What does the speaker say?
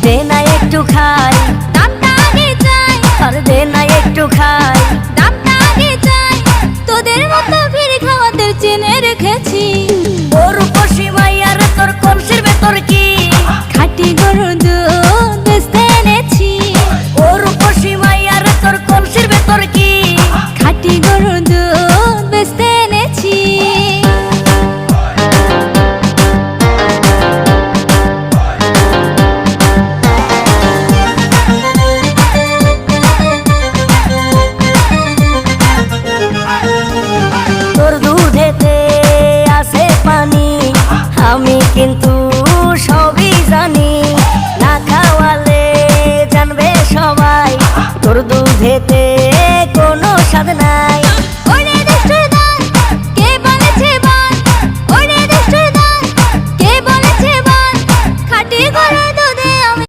দে না একটু খাই, দামটা আগে চাই, আর দে না একটু খাই। দামটা আগে চাই, তোদের মতো ভিড় খাওয়াতে চেনে রেখেছি। ওর উপসী মাইয়ার তোর কলসির ভেতর কি